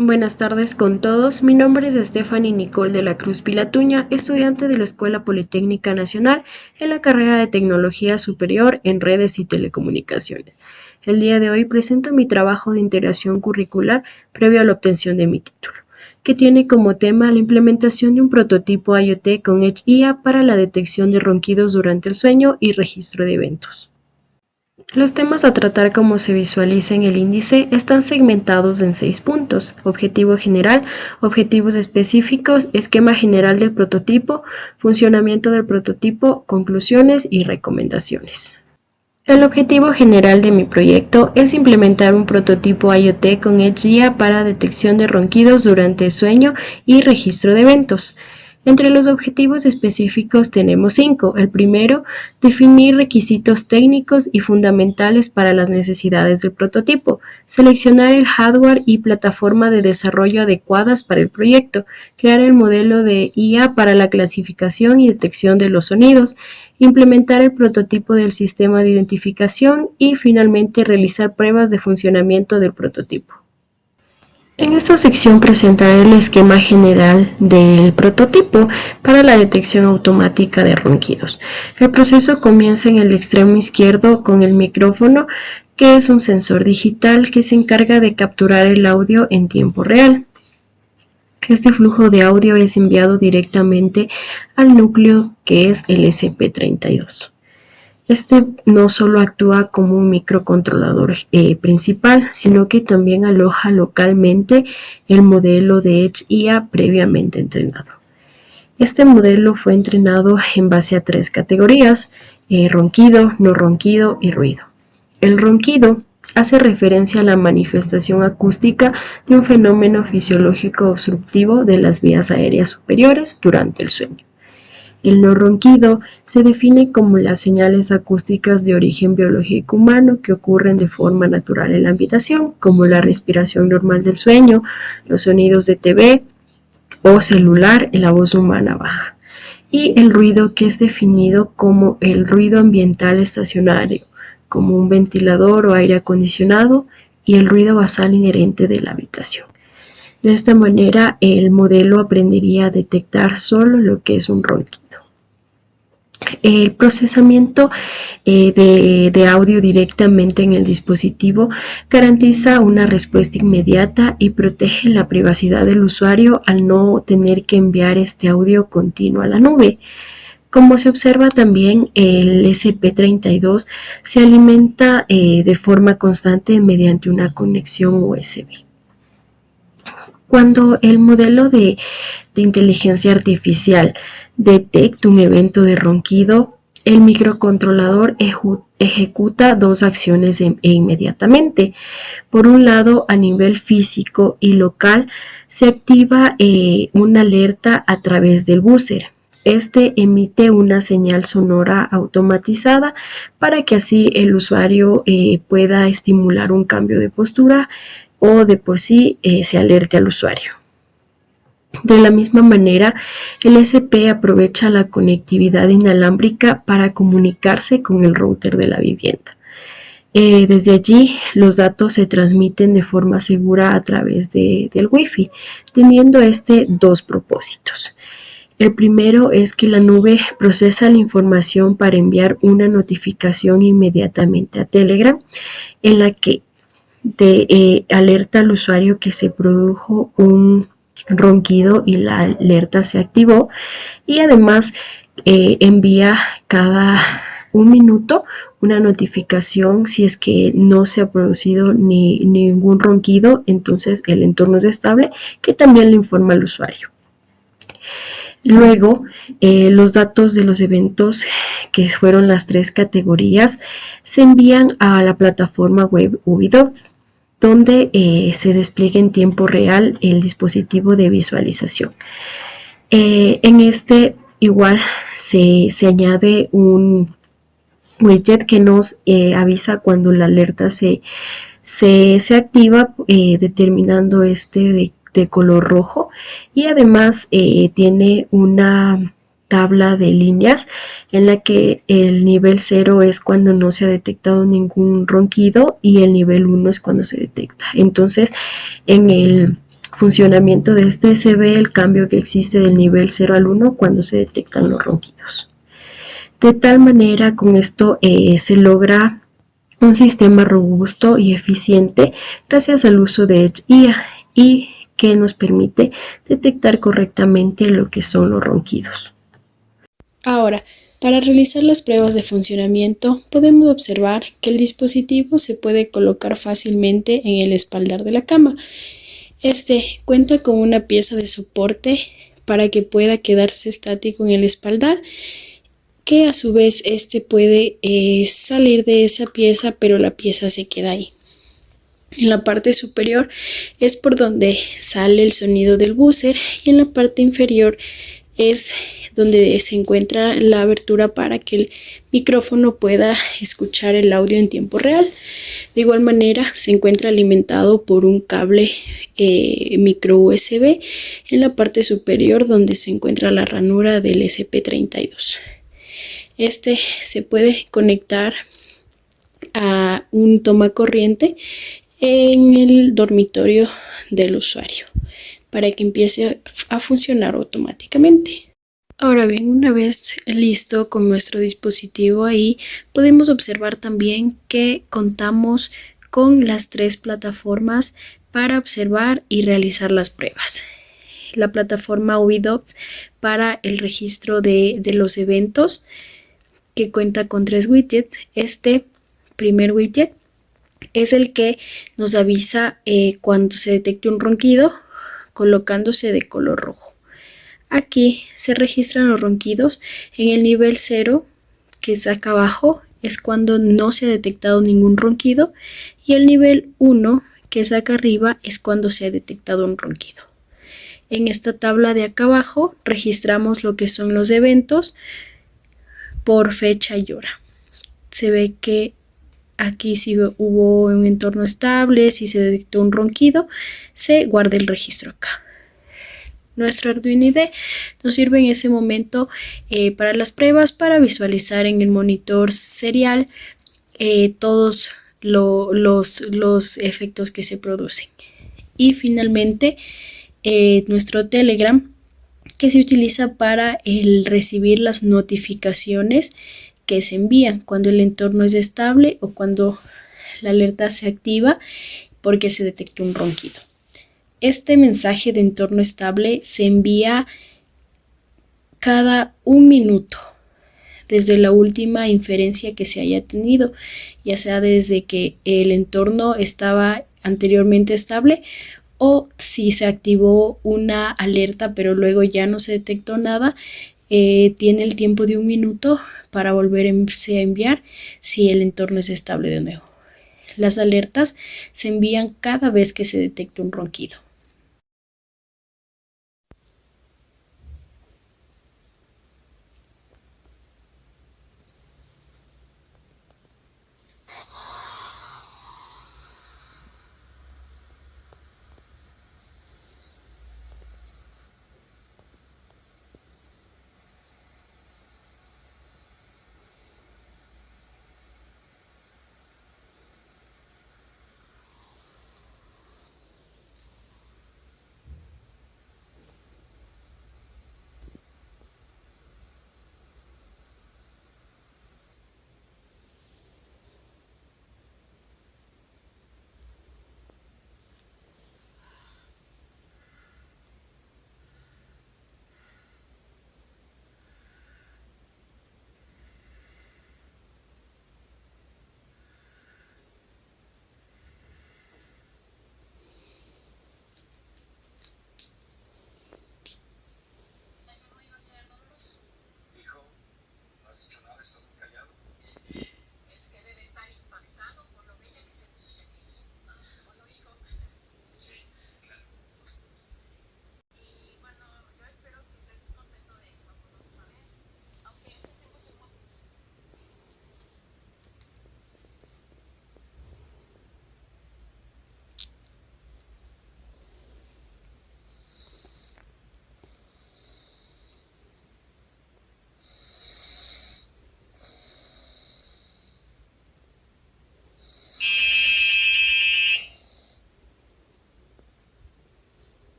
Buenas tardes con todos. Mi nombre es Stephanie Nicole de la Cruz Pilatuña, estudiante de la Escuela Politécnica Nacional en la carrera de Tecnología Superior en Redes y Telecomunicaciones. El día de hoy presento mi trabajo de integración curricular previo a la obtención de mi título, que tiene como tema la implementación de un prototipo IoT con Edge IA para la detección de ronquidos durante el sueño y registro de eventos. Los temas a tratar como se visualiza en el índice están segmentados en 6 puntos: objetivo general, objetivos específicos, esquema general del prototipo, funcionamiento del prototipo, conclusiones y recomendaciones. El objetivo general de mi proyecto es implementar un prototipo IoT con Edge IA para detección de ronquidos durante el sueño y registro de eventos. Entre los objetivos específicos tenemos 5. El primero, definir requisitos técnicos y fundamentales para las necesidades del prototipo, seleccionar el hardware y plataforma de desarrollo adecuadas para el proyecto, crear el modelo de IA para la clasificación y detección de los sonidos, implementar el prototipo del sistema de identificación y finalmente realizar pruebas de funcionamiento del prototipo. En esta sección presentaré el esquema general del prototipo para la detección automática de ronquidos. El proceso comienza en el extremo izquierdo con el micrófono, que es un sensor digital que se encarga de capturar el audio en tiempo real. Este flujo de audio es enviado directamente al núcleo, que es el ESP32. Este no solo actúa como un microcontrolador principal, sino que también aloja localmente el modelo de Edge IA previamente entrenado. Este modelo fue entrenado en base a 3 categorías: ronquido, no ronquido y ruido. El ronquido hace referencia a la manifestación acústica de un fenómeno fisiológico obstructivo de las vías aéreas superiores durante el sueño. El no ronquido se define como las señales acústicas de origen biológico humano que ocurren de forma natural en la habitación, como la respiración normal del sueño, los sonidos de TV o celular y la voz humana baja. Y el ruido, que es definido como el ruido ambiental estacionario, como un ventilador o aire acondicionado, y el ruido basal inherente de la habitación. De esta manera, el modelo aprendería a detectar solo lo que es un ronquido. El procesamiento de audio directamente en el dispositivo garantiza una respuesta inmediata y protege la privacidad del usuario al no tener que enviar este audio continuo a la nube. Como se observa también, el ESP32 se alimenta de forma constante mediante una conexión USB. Cuando el modelo de inteligencia artificial detecta un evento de ronquido, el microcontrolador ejecuta 2 acciones inmediatamente. Por un lado, a nivel físico y local, se activa una alerta a través del buzzer. Este emite una señal sonora automatizada para que así el usuario pueda estimular un cambio de postura o de por sí se alerte al usuario. De la misma manera, el ESP aprovecha la conectividad inalámbrica para comunicarse con el router de la vivienda. Desde allí, los datos se transmiten de forma segura a través del Wi-Fi, teniendo 2 propósitos. El primero es que la nube procesa la información para enviar una notificación inmediatamente a Telegram, en la que alerta al usuario que se produjo un ronquido y la alerta se activó, y además envía cada 1 minuto una notificación si es que no se ha producido ningún ronquido. Entonces el entorno es estable, que también le informa al usuario. Luego, los datos de los eventos, que fueron las 3 categorías, se envían a la plataforma web Ubidots, donde se despliega en tiempo real el dispositivo de visualización. En igual se añade un widget que nos avisa cuando la alerta se activa, determinando de color rojo, y además tiene una tabla de líneas en la que el nivel 0 es cuando no se ha detectado ningún ronquido y el nivel 1 es cuando se detecta. Entonces, en el funcionamiento de este se ve el cambio que existe del nivel 0 al 1 cuando se detectan los ronquidos. De tal manera, con esto se logra un sistema robusto y eficiente gracias al uso de Edge IA y que nos permite detectar correctamente lo que son los ronquidos. Ahora, para realizar las pruebas de funcionamiento, podemos observar que el dispositivo se puede colocar fácilmente en el espaldar de la cama. Este cuenta con una pieza de soporte para que pueda quedarse estático en el espaldar, que a su vez este puede salir de esa pieza, pero la pieza se queda ahí. En la parte superior es por donde sale el sonido del buzzer y en la parte inferior es donde se encuentra la abertura para que el micrófono pueda escuchar el audio en tiempo real. De igual manera se encuentra alimentado por un cable micro USB en la parte superior donde se encuentra la ranura del SP32. Este se puede conectar a un toma corriente en el dormitorio del usuario para que empiece a funcionar automáticamente. Ahora bien, una vez listo con nuestro dispositivo ahí, podemos observar también que contamos con las 3 plataformas para observar y realizar las pruebas. La plataforma UbiDocs para el registro de los eventos, que cuenta con 3 widgets. Este primer widget es el que nos avisa cuando se detecte un ronquido, colocándose de color rojo. Aquí se registran los ronquidos en el nivel 0, que es acá abajo, es cuando no se ha detectado ningún ronquido, y el nivel 1, que es acá arriba, es cuando se ha detectado un ronquido. En esta tabla de acá abajo registramos lo que son los eventos por fecha y hora. Se ve que aquí si hubo un entorno estable, si se detectó un ronquido, se guarda el registro acá. Nuestro Arduino IDE nos sirve en ese momento para las pruebas, para visualizar en el monitor serial todos los efectos que se producen. Y finalmente nuestro Telegram, que se utiliza para el recibir las notificaciones que se envían cuando el entorno es estable o cuando la alerta se activa porque se detectó un ronquido. Este mensaje de entorno estable se envía cada 1 minuto desde la última inferencia que se haya tenido, ya sea desde que el entorno estaba anteriormente estable o si se activó una alerta pero luego ya no se detectó nada, tiene el tiempo de 1 minuto para volverse a enviar si el entorno es estable de nuevo. Las alertas se envían cada vez que se detecta un ronquido.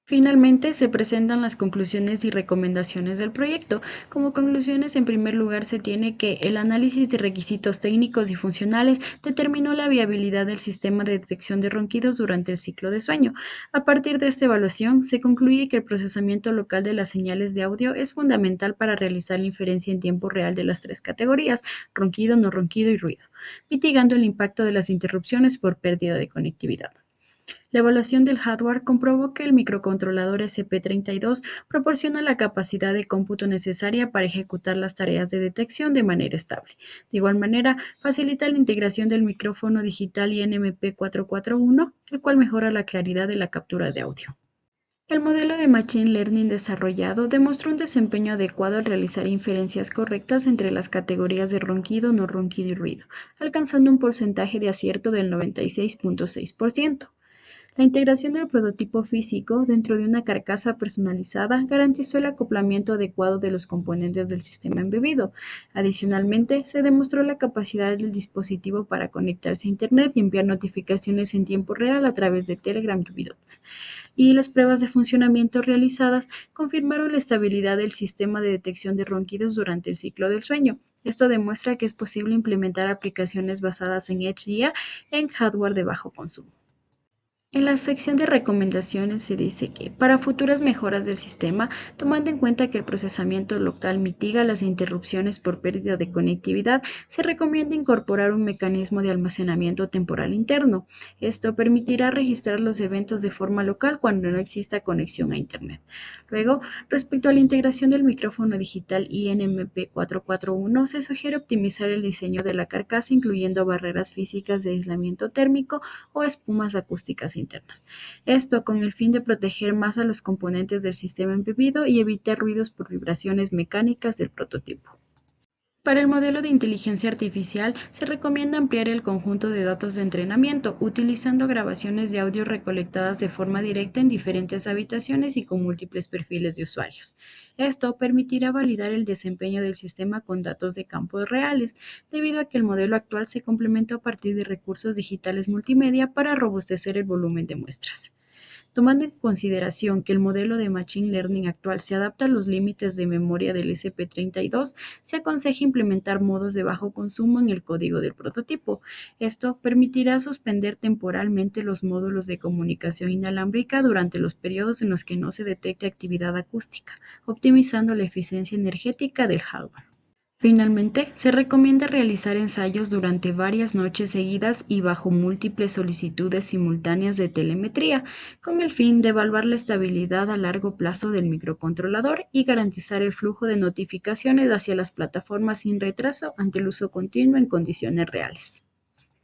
Finalmente, se presentan las conclusiones y recomendaciones del proyecto. Como conclusiones, en primer lugar, se tiene que el análisis de requisitos técnicos y funcionales determinó la viabilidad del sistema de detección de ronquidos durante el ciclo de sueño. A partir de esta evaluación, se concluye que el procesamiento local de las señales de audio es fundamental para realizar la inferencia en tiempo real de las tres categorías, ronquido, no ronquido y ruido, mitigando el impacto de las interrupciones por pérdida de conectividad. La evaluación del hardware comprobó que el microcontrolador SP32 proporciona la capacidad de cómputo necesaria para ejecutar las tareas de detección de manera estable. De igual manera, facilita la integración del micrófono digital INMP441, el cual mejora la claridad de la captura de audio. El modelo de Machine Learning desarrollado demostró un desempeño adecuado al realizar inferencias correctas entre las categorías de ronquido, no ronquido y ruido, alcanzando un porcentaje de acierto del 96.6%. La integración del prototipo físico dentro de una carcasa personalizada garantizó el acoplamiento adecuado de los componentes del sistema embebido. Adicionalmente, se demostró la capacidad del dispositivo para conectarse a Internet y enviar notificaciones en tiempo real a través de Telegram y Bots. Y las pruebas de funcionamiento realizadas confirmaron la estabilidad del sistema de detección de ronquidos durante el ciclo del sueño. Esto demuestra que es posible implementar aplicaciones basadas en Edge IA en hardware de bajo consumo. En la sección de recomendaciones se dice que para futuras mejoras del sistema, tomando en cuenta que el procesamiento local mitiga las interrupciones por pérdida de conectividad, se recomienda incorporar un mecanismo de almacenamiento temporal interno. Esto permitirá registrar los eventos de forma local cuando no exista conexión a Internet. Luego, respecto a la integración del micrófono digital INMP441, se sugiere optimizar el diseño de la carcasa incluyendo barreras físicas de aislamiento térmico o espumas acústicas internas. Esto con el fin de proteger más a los componentes del sistema embebido y evitar ruidos por vibraciones mecánicas del prototipo. Para el modelo de inteligencia artificial, se recomienda ampliar el conjunto de datos de entrenamiento, utilizando grabaciones de audio recolectadas de forma directa en diferentes habitaciones y con múltiples perfiles de usuarios. Esto permitirá validar el desempeño del sistema con datos de campo reales, debido a que el modelo actual se complementó a partir de recursos digitales multimedia para robustecer el volumen de muestras. Tomando en consideración que el modelo de Machine Learning actual se adapta a los límites de memoria del SP32, se aconseja implementar modos de bajo consumo en el código del prototipo. Esto permitirá suspender temporalmente los módulos de comunicación inalámbrica durante los periodos en los que no se detecte actividad acústica, optimizando la eficiencia energética del hardware. Finalmente, se recomienda realizar ensayos durante varias noches seguidas y bajo múltiples solicitudes simultáneas de telemetría, con el fin de evaluar la estabilidad a largo plazo del microcontrolador y garantizar el flujo de notificaciones hacia las plataformas sin retraso ante el uso continuo en condiciones reales.